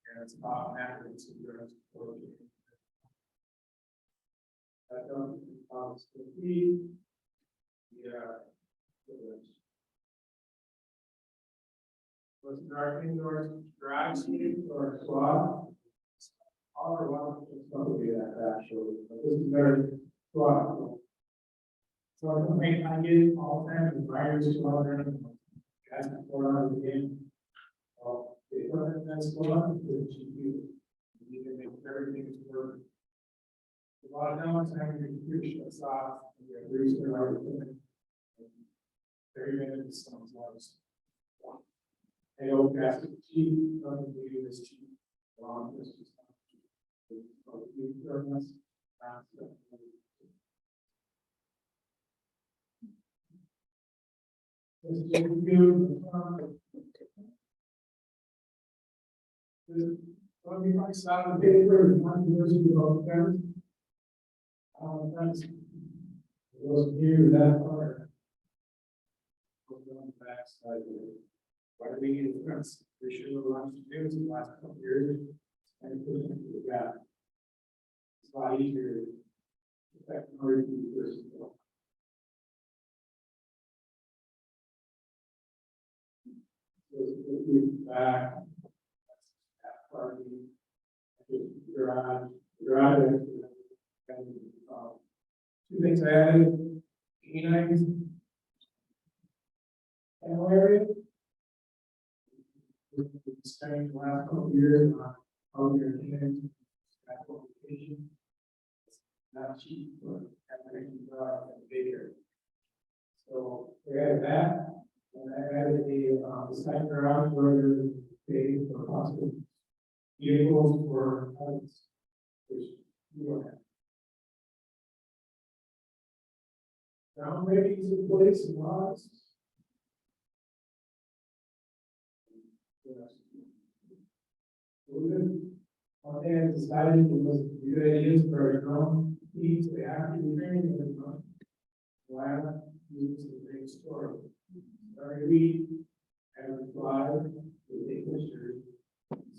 and it's about half of it's storage. That don't be yeah. Was our indoor garage suite or squad? All our one is probably that actually, but this is very squad. So I can make I get all kinds of writers squad running. Guys before I begin. The equipment that's squad, which you need to make everything work. A lot of times having your computer shuts off, and you're losing the right equipment. Very many systems was. I know gas is cheap, nothing to do this cheap. This is just. Let's do let me find out the paper, one version about fence. Fence. Those here, that part. On the back side. Why do we need a fence? We should have launched the news in the last couple of years and put it into the gap. It's a lot easier. Technology versus. Back. Parking. Garage. And, two things I added. Canines. Kennel area. Spending the last couple of years on how your canines. Application. Not cheap, but everything bigger. So we added that. And I added the second garage where there's paid for possible vehicles for others, which we don't have. Ground ratings in place and lots. One thing I decided was a good idea for our drone needs, they have to be trained in the drone. Why not use the great story? Every week, every slide, we take pictures.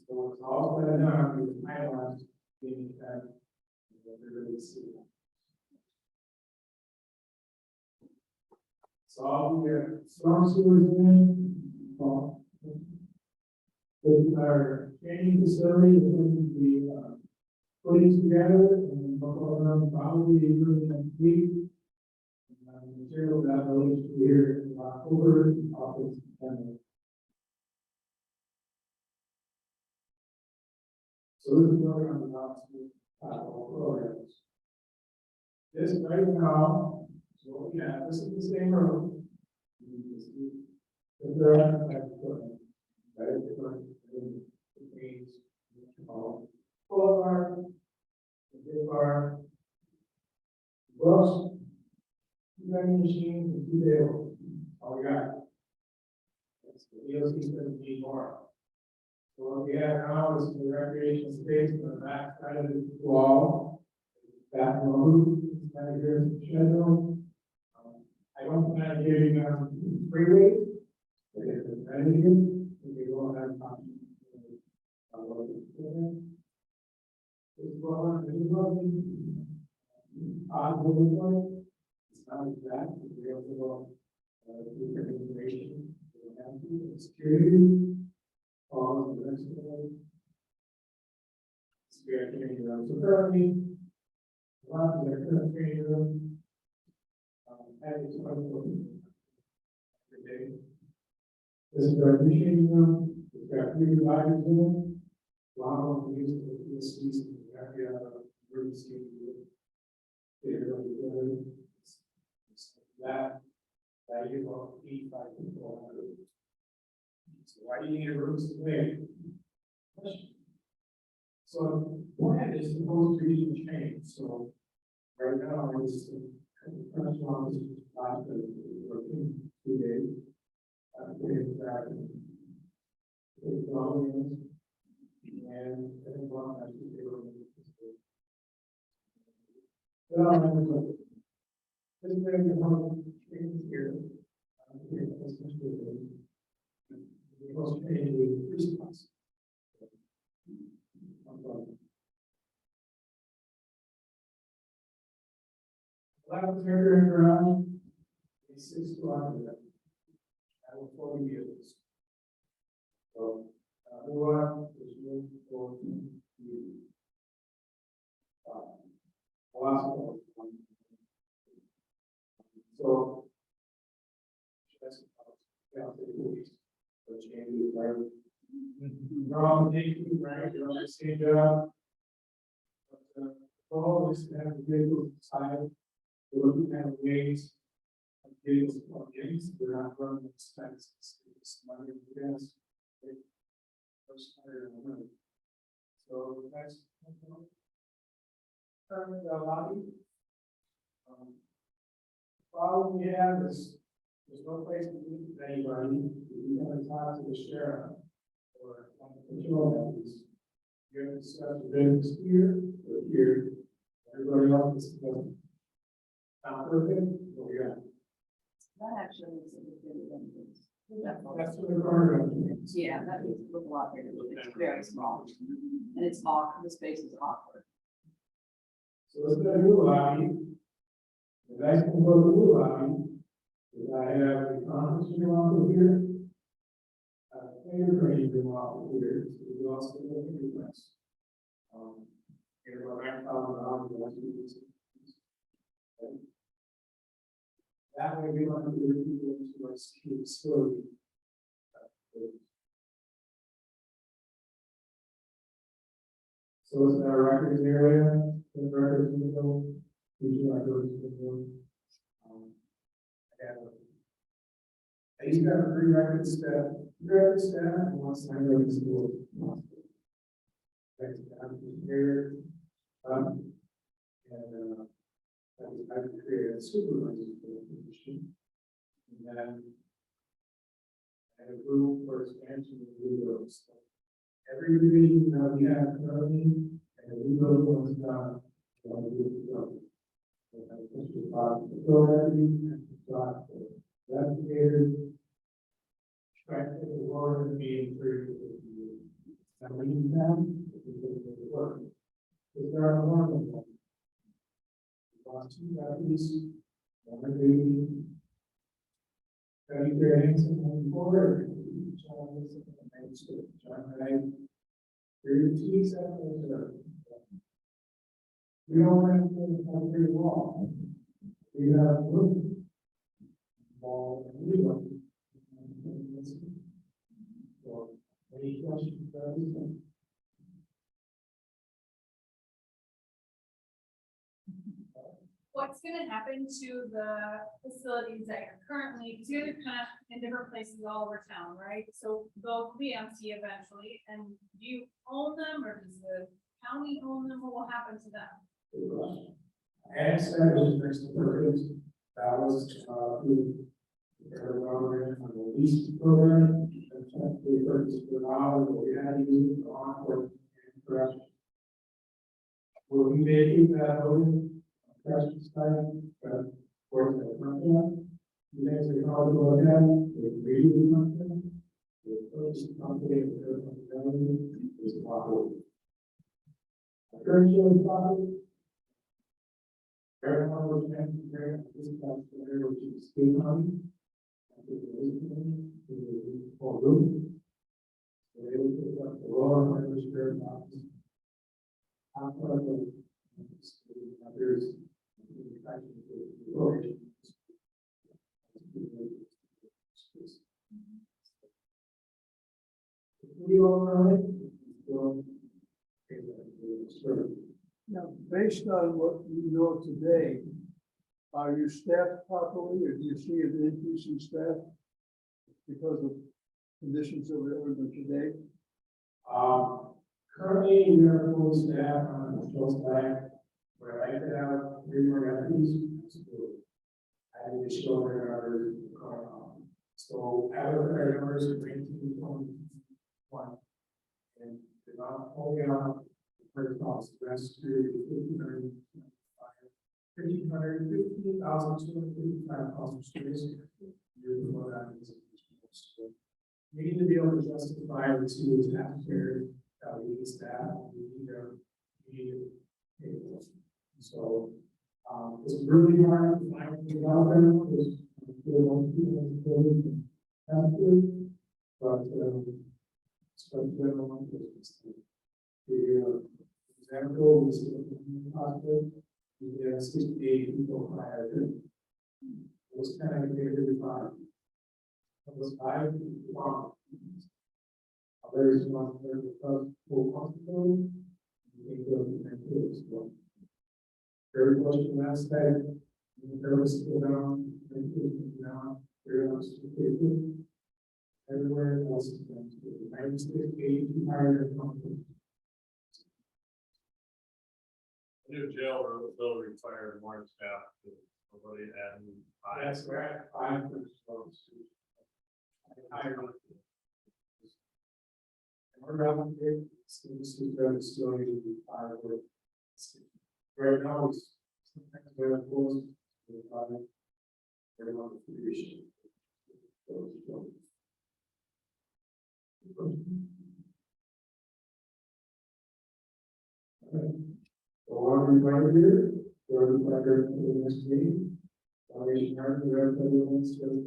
So it's all set up with highlights being that what they really see. So all your storm sewers in, with our training facility, we're going to be putting together and probably really next week. Material that released here in October, August, September. So this is where we're on the last programs. This right now, so yeah, this is the same room. There are very different things. Full bar, big bar, books. Running machines and 2 tables. All we got. That's the EOC says we need more. So what we have now is the recreation space on the back side of the wall. Back on the roof, kind of here schedule. I don't plan on giving them freeway. But if it's ready, we will have time. This is what that, we also different information, security, all the rest of it. Spirit training room. So currently, a lot of their current training room. And it's every day. This is our machine room, we've got 3 dividers in it. A lot of them use it for this season, we have to have a emergency. That you will eat by people. So why do you need a emergency plan? So plan is supposed to be changed, so right now it's first one is last working 2 days. And everyone has to do it. This is very important here. The most painful response. Last year around, it's 6 to 100. I will 40 years. So, one is room for you. Last one. So. The changes, right? You're on the team, right? You're on the same job. But, all this to have the vehicle side, we're looking at ways of vehicles for games, we're not running expenses, it's money in gas. So that's. Currently, the lobby. Problem we have is, there's no place to meet with anybody, we haven't talked to the sheriff. Or patrol officers. You have to discuss the business here, or here, everybody else is. Not perfect, but we got. That actually is a good thing. That's what the corner is. Yeah, that makes it look a lot bigger, it's very small, and it's awkward, the space is awkward. So let's go to the lobby. The nice thing about the new lobby is I have the conference room over here. Fingerprinting room over here, so we also have a request. Here we're back on the that way we don't have to do people into our security facility. So it's our records area, the records window, usually records window. I used to have 3 records staff, and one sign records school. Here, I created a supervisor position. And then I had a room for expansion of new roads. Every division that we have currently, and the new road was done. Investigators. Track the water and being through. And we need them, it work. Because there are more than one. Lost 2 deputies, 1 duty. Cutting their hands and moving forward. John Wright. 2 weeks after. We don't have to very long. We have room. Ball and we don't. So, any questions about this? What's gonna happen to the facilities that you're currently, because you're kind of in different places all over town, right? So those will be empty eventually, and do you own them, or does the county own them, what will happen to them? And said was next to Perkins, that was, who, on the lease program, and we purchased the hour, but we had to use it on for correction. Will we make that building? Correction time, for the front. The next we call go again, we read the front. The first company is possible. Currently, possible. Everyone was mentioned there, this is which is state money. For room. So they will pick up the lower one, which very office. Outside of there's Now, based on what you know today, are you staffed properly, or do you see an increase in staff because of conditions that we are in today? Currently, we are full staff on the patrol side, where I could have 3 more deputies. I need to show our, so out of our numbers of 1921. And the amount only on per cost, that's to 1,515,255 costs per year. We need to be able to justify to the taxpayer that we need staff, we need people. So, it's really hard to find the developer, because there are people building after, but, especially on the example is in hospital, we have 68 people hired. Those kind of very fine. Those 5 people. There is one there because full hospital. You can go to the next one. Very much from that side. There was still down, now, very much to people. Everywhere else is going to be 96, 80 higher company. New jail will require more staff to already add. That's right. I'm. We're having big, this is very slowly to be fired with. Right now, it's sometimes very close to the fire. Very much appreciated. So what are we going to do? We're going to go to the next meeting. We are going to the next meeting.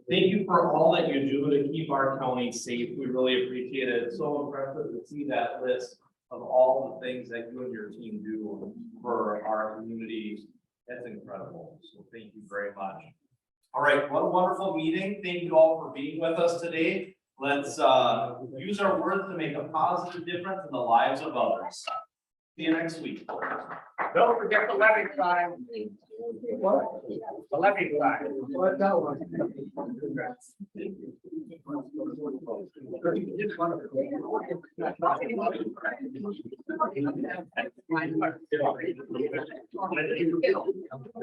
Thank you for all that you do to keep our county safe. We really appreciate it. It's so impressive to see that list of all the things that you and your team do for our community. That's incredible. So thank you very much. All right, what a wonderful meeting. Thank you all for being with us today. Let's use our words to make a positive difference in the lives of others. See you next week. Don't forget the levy sign. The levy sign. What that one?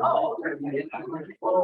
Oh.